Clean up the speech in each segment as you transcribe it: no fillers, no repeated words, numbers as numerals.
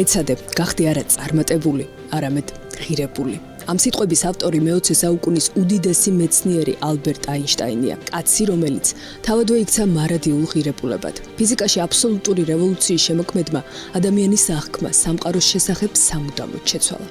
ეცადე, გახდი არა წარმატებული, არამედ ღირებული. ამ სიტყვების ავტორი მე-20 საუკუნის უდიდესი მეცნიერი ალბერტ აინშტაინია, კაცი, რომელიც თავადვე იქცა მარადიულ ღირებულებად. ფიზიკაში აბსოლუტური რევოლუციის შემოქმედმა ადამიანის აღქმა სამყაროს შესახებ სამუდამოდ შეცვალა.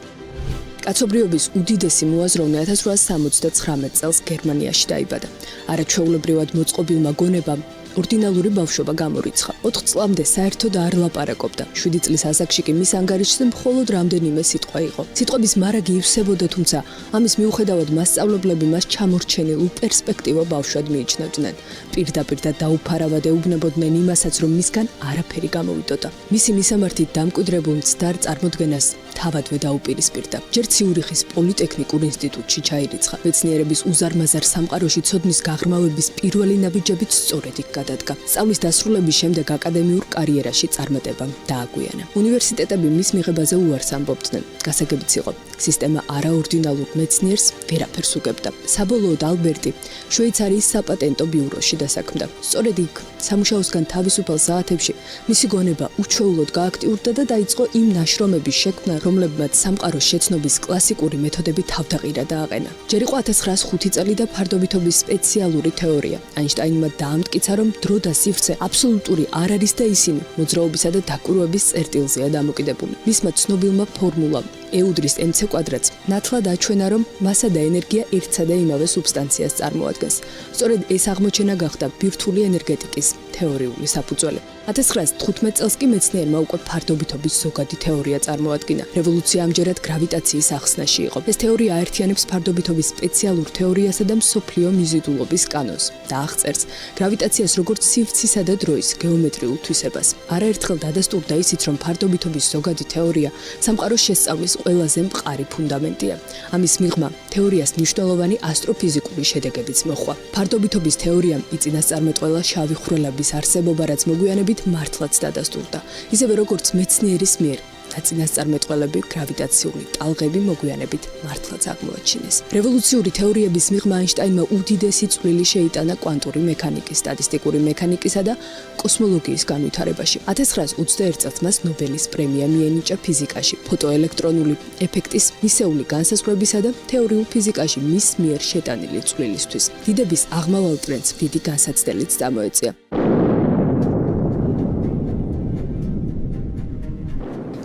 კაცობრიობის უდიდესი მოაზროვნე 1879 წელს გერმანიაში დაიბადა. არაჩვეულებრივად მოწყობილმა გონებამ ორდინალური ბავშვობა გამორიცხა. 4 წლამდე საერთოდ არ ლაპარაკობდა. 7 წლის ასაკში კი მის ანგარიშზე მხოლოდ რამდენიმე სიტყვა იყო. სიტყვების მარაგი ივსებოდა, თუმცა ამის მიუხედავად მასწავლებლები მას ჩამორჩენილ პერსპექტივა ბავშვად მიიჩნევდნენ. პირდაპირ და დაუფარავად ეუბნებოდნენ იმასაც, რომ მისგან არაფერი გამოვიდოდა. მისი მისამართით დამკვიდრებულ მცდარ წარმოდგენას თავადვე დაუპირისპირდა. ჯერ ციურიხის პოლიტექნიკურ ინსტიტუტში ჩაირიცხა. მეცნიერების უზარმაზარ სამყაროში ცოდნის გაღრმავების პირველი ნაბიჯებით სწორედ იქ გადადგა. სწავლის დასრულების შემდეგ აკადემიურ კარიერაში წარმატებამ დააგვიანა. უნივერსიტეტები მის მიღებაზე უარს ამბობდნენ. გასაგებიც იყო, სისტემა არაორდინალურ მეცნიერს ვერაფერს უგებდა. საბოლოოდ ალბერტი შვეიცარიის საპატენტო ბიუროში დასაქმდა. სწორედ იქ, სამუშაოსგან თავისუფალ საათებში მისი გონება უჩვეულოდ გააქტიურდა და დაიწყო იმ ნაშრომების შექმნა, რომლებმაც სამყაროს შეცნობის კლასიკური მეთოდები თავდაყირა დააყენა. ჯერ იყო 1905 წელი და ფარდობითობის სპეციალური თეორია. აინშტაინმა დაამტკიცა, რომ დრო და სივრცე აბსოლუტური არ არის და ისინი მოძრაობისა და დაკვირვების წერტილზეა დამოკიდებული. მისმა ცნობილმა ფორმულამ ეუდრის mc კვადრატს ნათლად აჩვენა, რომ მასა და ენერგია ერთსა და იმავე სუბსტანციას წარმოადგენს. სწორედ ეს აღმოჩენა გახდა ბირთვული ენერგეტიკის თეორიული საფუძველი. 1915 წელს კი მეცნიერმა უკვე ფარდობითობის ზოგადი თეორია წარმოადგინა. რევოლუცია ამჯერად გრავიტაციის ახსნაში იყო. ეს თეორია აერთიანებს ფარდობითობის სპეციალურ თეორიასა და მსოფლიო მიზიდულობის კანონს და აღწერს გრავიტაციას როგორც სივრცისა და დროის გეომეტრიულ თვისებას. არაერთხელ დადასტურდა ისიც, რომ ფარდობითობის ზოგადი თეორია სამყაროს შესწავლის ყველაზე მყარი ფუნდამენტია. ამის მიღმა თეორიას მნიშვნელოვანი ასტროფიზიკური შედეგებიც მოჰყვა. ფარდობითობის თეორიამ იწინასწარმეტყველა შავი ხვრელების არსებობა, რაც მოგვიანებით მართლაც დადასტურდა. ისევე როგორც მეცნიერის მიერ დაწინასწარმეტყველები გრავიტაციული ტალღები მოგვიანებით მართლაც აღმოაჩინეს. რევოლუციური თეორიების მიღმა აინშტაინმა უდიდესი წვლილი შეიტანა კვანტური მექანიკის, სტატისტიკური მექანიკისა და კოსმოლოგიის განვითარებაში. 1921 წელს მას ნობელის პრემია მიენიჭა ფიზიკაში, ფოტოელექტრონული ეფექტის მისეული განსაზღვრებისა და თეორიულ ფიზიკაში მის მიერ შეტანილი წვლილისთვის. დიდების აღმავალ ტრენდს დიდი განსაცდელიც წამოეწია.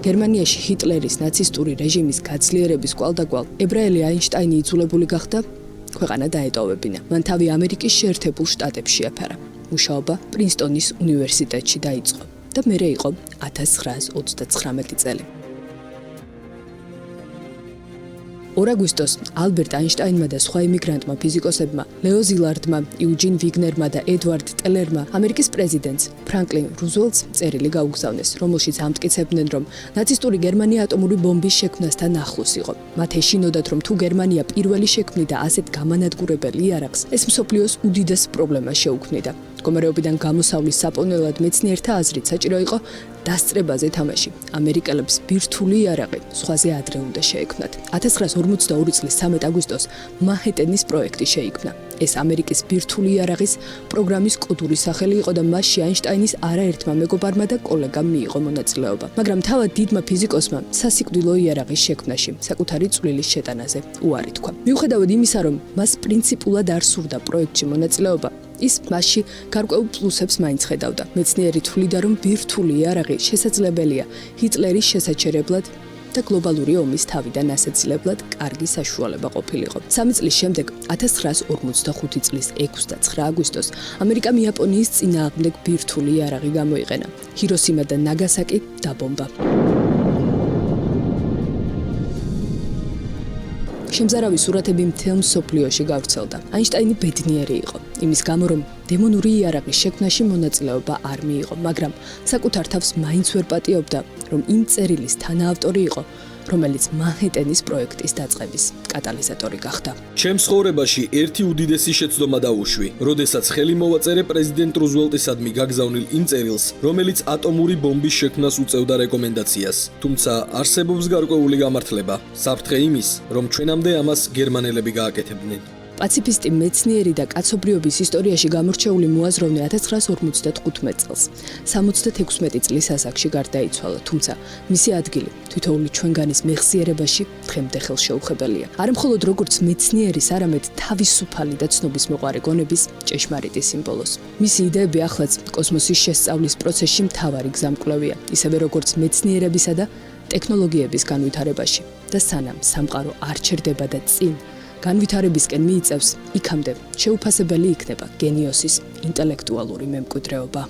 გერმანიაში ჰიტლერის ნაცისტური რეჟიმის გაძლიერების კვალდაკვალ ებრაელი აინშტაინი იძულებული გახდა ქვეყანა დაეტოვებინა. მან თავი ამერიკის შეერთებულ შტატებში შეაფარა. მუშაობა პრინსტონის უნივერსიტეტში დაიწყო და მერე იყო 1939 წელი. 2 აგვისტოს ალბერტ აინშტაინმა და სხვა იმიგრანტმა ფიზიკოსებმა, ლეო ზილარდმა, იუჯინ ვიგნერმა და ედვარდ ტელერმა ამერიკის პრეზიდენტს ფრანკლინ რუზველტს წერილი გაუგზავნეს, რომელშიც ამტკიცებდნენ, რომ ნაცისტური გერმანია ატომური ბომბის შექმნასთან ახლოს იყო. მათ ეშინოდათ, რომ თუ გერმანია პირველი შექმნიდა ასეთ გამანადგურებელ იარაღს, ეს მსოფლიოს უდიდეს პრობლემას შეუქმნიდა. მდგომარეობიდან გამოსავლის საპონელად მეცნიერთა აზრით საჭირო იყო დასწრებაზე თამაში. ამერიკელებს ბირთვული იარაღი სხვაზე ადრე უნდა შეექმნათ. 1942 წლის 13 აგვისტოს მანჰეტენის პროექტი შეიქმნა. ეს ამერიკის ბირთვული იარაღის პროგრამის კოდური სახელი იყო და მასში აინშტაინის არაერთმა მეგობარმა და კოლეგამ მიიღო მონაწილეობა. მაგრამ თავად დიდმა ფიზიკოსმა სასიკვდილო იარაღის შექმნაში საკუთარი წვლილის შეტანაზე უარი თქვა. მიუხედავად იმისა, რომ მას პრინციპულად არ სურდა პროექტში მონაწილეობა, ის მასში გარკვეულ პლუსებს მაინც ხედავდა. მეცნიერი თვლიდა, რომ ბირთვული იარაღი შესაძლებელია ჰიტლერის შესაჩერებლად და გლობალური ომის თავიდან ასაცილებლად კარგი საშუალება ყოფილიყო. 3 წლის შემდეგ 1945 წლის 6 და 9 აგვისტოს ამერიკამ იაპონიის წინააღმდეგ ბირთვული იარაღი გამოიყენა. ჰიროსიმა და ნაგასაკი დაბომბა. შემზარავი სურათები მთელ მსოფლიოში გავრცელდა. აინშტაინი ბედნიერი იყო, იმის გამო, რომ დემონური იარაღის შექმნაში მონაწილეობა არ მიიღო, მაგრამ საკუთარ თავს მაინც ვერ პატიობდა, რომ იმ წერილის თანაავტორი იყო, რომელიც მანჰეტენის პროექტის დაწყების კატალიზატორი გახდა. ჩემს ცხოვრებაში ერთი უდიდესი შეცდომა დაუშვი, როდესაც ხელი მოვაწერე პრეზიდენტ რუზველტისადმი გაგზავნილ იმ წერილს, რომელიც ატომური ბომბის შექმნას უწევდა რეკომენდაციას. თუმცა არსებობს გარკვეული გამართლება, საფრთხე იმის, რომ ჩვენამდე ამას გერმანელები გააკეთებდნენ. პაციფისტი მეცნიერი და კაცობრიობის ისტორიაში გამორჩეული მოაზროვნე 1955 წელს 76 წლის ასაკში გარდაიცვალა, თუმცა მისი ადგილი თითოეული ჩვენგანის მეხსიერებაში დღემდე ხელშეუხებელია. არა მხოლოდ როგორც მეცნიერის, არამედ თავისუფალი და ცნობისმოყვარე გონების ჭეშმარიტი სიმბოლოს. მისი იდეები ახლაც კოსმოსის შესწავლის პროცესში მთავარი გზამკვლევია, ისევე როგორც მეცნიერებისა და ტექნოლოგიების განვითარებაში. და სანამ სამყარო არ ჩერდება და წინ განვითარებისკენ მიიწევს, იქამდე შეუფასებელი იქნება გენიოსის ინტელექტუალური მემკვიდრეობა.